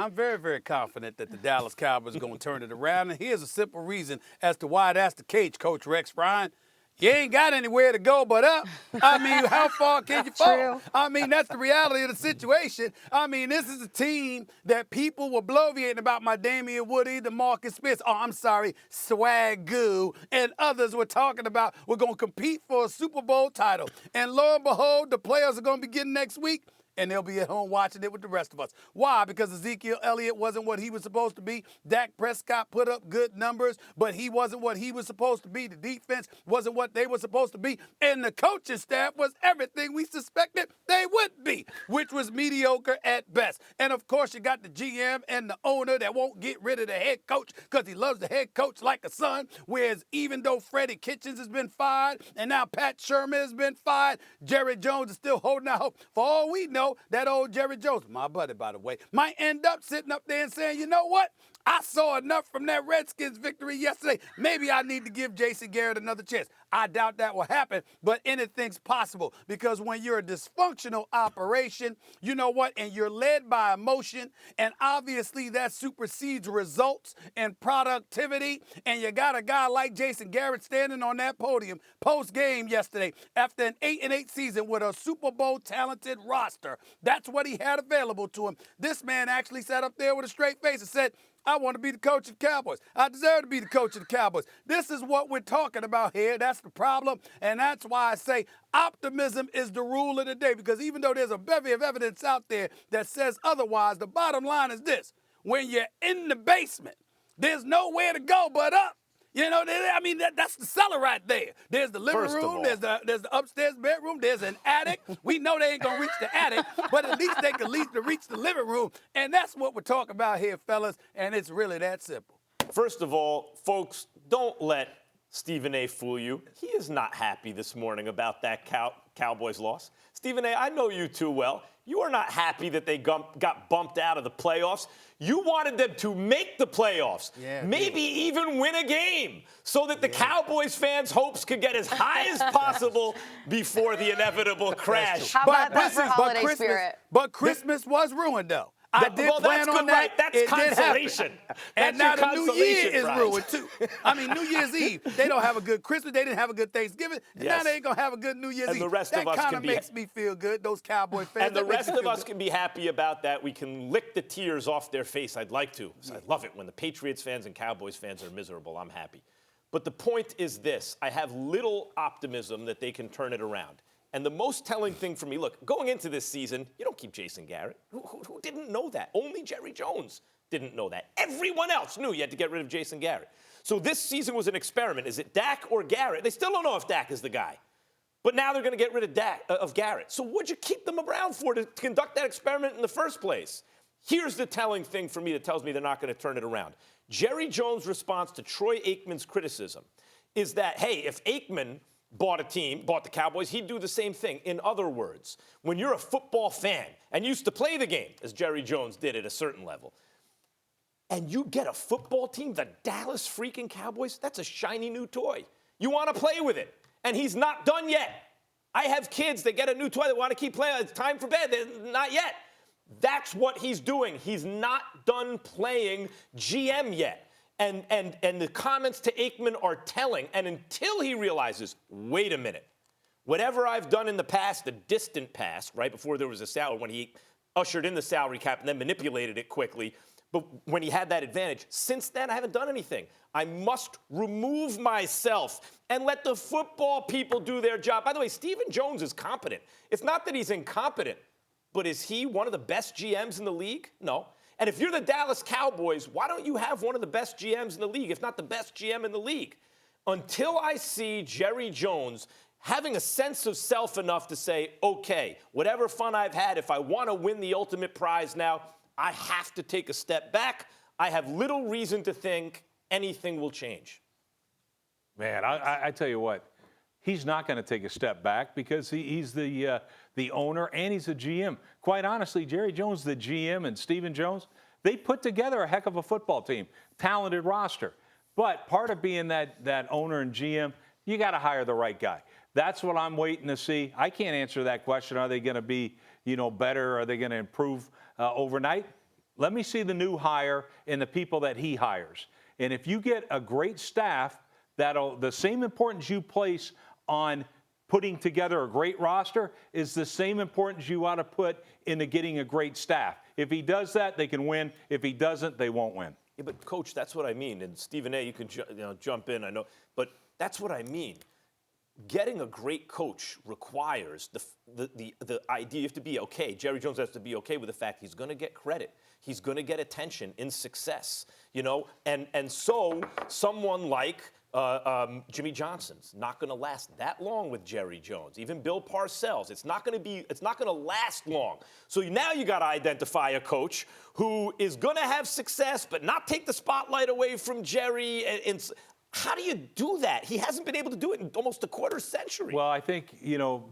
I'm very, very confident that the Dallas Cowboys are going to turn it around. And here's a simple reason as to why that's the case, Coach Rex Ryan. You ain't got anywhere to go but up. I mean, how far can you fall? True. I mean, that's the reality of the situation. I mean, this is a team that people were bloviating about my Damian Woody, the Marcus Smith, Swagoo, and others were talking about we're going to compete for a Super Bowl title. And lo and behold, the players are going to be getting next week. And they'll be at home watching it with the rest of us. Why? Because Ezekiel Elliott wasn't what he was supposed to be. Dak Prescott put up good numbers, but he wasn't what he was supposed to be. The defense wasn't what they were supposed to be. And the coaching staff was everything we suspected they would be, which was mediocre at best. And, of course, you got the GM and the owner that won't get rid of the head coach because he loves the head coach like a son, whereas even though Freddie Kitchens has been fired and now Pat Sherman has been fired, Jerry Jones is still holding out hope. For all we know, that old Jerry Jones, my buddy, by the way, might end up sitting up there and saying, you know what? I saw enough from that Redskins victory yesterday. Maybe I need to give Jason Garrett another chance. I doubt that will happen, but anything's possible because when you're a dysfunctional operation, you know what, and you're led by emotion, and obviously that supersedes results and productivity, and you got a guy like Jason Garrett standing on that podium post-game yesterday after an 8-8 season with a Super Bowl talented roster. That's what he had available to him. This man actually sat up there with a straight face and said, I want to be the coach of the Cowboys. I deserve to be the coach of the Cowboys. This is what we're talking about here. That's the problem. And that's why I say optimism is the rule of the day. Because even though there's a bevy of evidence out there that says otherwise, the bottom line is this. When you're in the basement, there's nowhere to go but up. You know, I mean, that's the cellar right there. There's the living room, there's the upstairs bedroom, there's an attic. We know they ain't going to reach the attic, but at least they can reach the living room. And that's what we're talking about here, fellas, and it's really that simple. First of all, folks, don't let Stephen A. fool you. He is not happy this morning about that Cowboys loss. Stephen A., I know you too well. You are not happy that they got bumped out of the playoffs. You wanted them to make the playoffs, maybe even win a game, so that the Cowboys fans' hopes could get as high as possible before the inevitable crash. How about that for holiday spirit? But Christmas was ruined, though. I did plan on that. Right. That's consolation. And now the New Year is ruined, too. I mean, New Year's Eve, they don't have a good Christmas. They didn't have a good Thanksgiving. And now they ain't going to have a good New Year's Eve. The rest of us kind of makes me feel good, those Cowboy fans. And the rest of us can be happy about that. We can lick the tears off their face. I'd like to. I love it when the Patriots fans and Cowboys fans are miserable. I'm happy. But the point is this. I have little optimism that they can turn it around. And the most telling thing for me, look, going into this season, you don't keep Jason Garrett. Who didn't know that? Only Jerry Jones didn't know that. Everyone else knew you had to get rid of Jason Garrett. So this season was an experiment. Is it Dak or Garrett? They still don't know if Dak is the guy. But now they're going to get rid of Garrett. So what'd you keep them around for to conduct that experiment in the first place? Here's the telling thing for me that tells me they're not going to turn it around. Jerry Jones' response to Troy Aikman's criticism is that, hey, if Aikman bought the Cowboys, he'd do the same thing. In other words, when you're a football fan and used to play the game, as Jerry Jones did at a certain level, and you get a football team, the Dallas freaking Cowboys, that's a shiny new toy. You want to play with it. And he's not done yet. I have kids that get a new toy, they want to keep playing. It's time for bed. They're not yet. That's what he's doing. He's not done playing GM yet. And the comments to Aikman are telling. And until he realizes, wait a minute, whatever I've done in the past, the distant past, right before there was a salary, when he ushered in the salary cap and then manipulated it quickly, but when he had that advantage, since then I haven't done anything. I must remove myself and let the football people do their job. By the way, Stephen Jones is competent. It's not that he's incompetent, but is he one of the best GMs in the league? No. And if you're the Dallas Cowboys, why don't you have one of the best GMs in the league, if not the best GM in the league? Until I see Jerry Jones having a sense of self enough to say, okay, whatever fun I've had, if I want to win the ultimate prize now, I have to take a step back. I have little reason to think anything will change. Man, I tell you what, he's not going to take a step back because he's the owner and he's a GM. Quite honestly, Jerry Jones, the GM, and Stephen Jones, they put together a heck of a football team, talented roster. But part of being that owner and GM, you got to hire the right guy. That's what I'm waiting to see. I can't answer that question. Are they going to be, better? Are they going to improve overnight? Let me see the new hire and the people that he hires. And if you get a great staff, the same importance you place on putting together a great roster is the same importance you ought to put into getting a great staff. If he does that, they can win. If he doesn't, they won't win. Yeah, but Coach, that's what I mean. And Stephen A., you can jump in. I know, but that's what I mean. Getting a great coach requires the idea. You have to be okay. Jerry Jones has to be okay with the fact he's going to get credit. He's going to get attention in success. And so someone like Jimmy Johnson's not going to last that long with Jerry Jones. Even Bill Parcells, it's not going to last long. So now you got to identify a coach who is going to have success, but not take the spotlight away from Jerry. How do you do that? He hasn't been able to do it in almost a quarter century. Well, I think,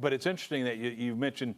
but it's interesting that you mentioned,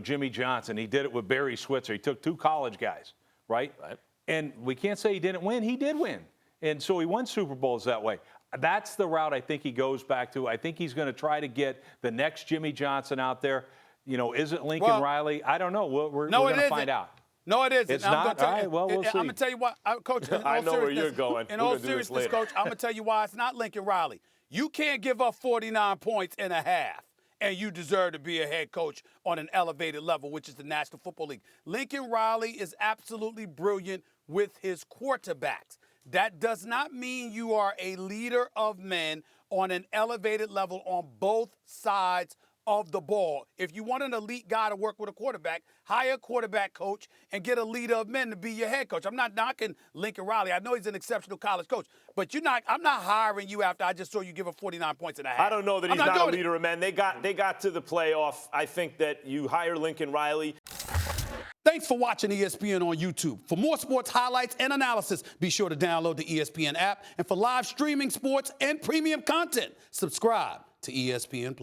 Jimmy Johnson. He did it with Barry Switzer. He took 2 college guys, right? Right. And we can't say he didn't win. He did win. And so he won Super Bowls that way. That's the route I think he goes back to. I think he's going to try to get the next Jimmy Johnson out there. Is it Lincoln Riley? I don't know. We're going to find out. No, it isn't. It's not? All right, well, we'll see. I'm going to tell you why, Coach. I know where you're going. In all seriousness, Coach, I'm going to tell you why it's not Lincoln Riley. You can't give up 49 points in a half, and you deserve to be a head coach on an elevated level, which is the National Football League. Lincoln Riley is absolutely brilliant with his quarterbacks. That does not mean you are a leader of men on an elevated level on both sides of the ball. If you want an elite guy to work with a quarterback, hire a quarterback coach and get a leader of men to be your head coach. I'm not knocking Lincoln Riley. I know he's an exceptional college coach, but I'm not hiring you after I just saw you give up 49 points in a half. I don't know that he's not a leader of men. They got to the playoff. I think that you hire Lincoln Riley. Thanks for watching ESPN on YouTube. For more sports highlights and analysis, be sure to download the ESPN app. And for live streaming sports and premium content, subscribe to ESPN+.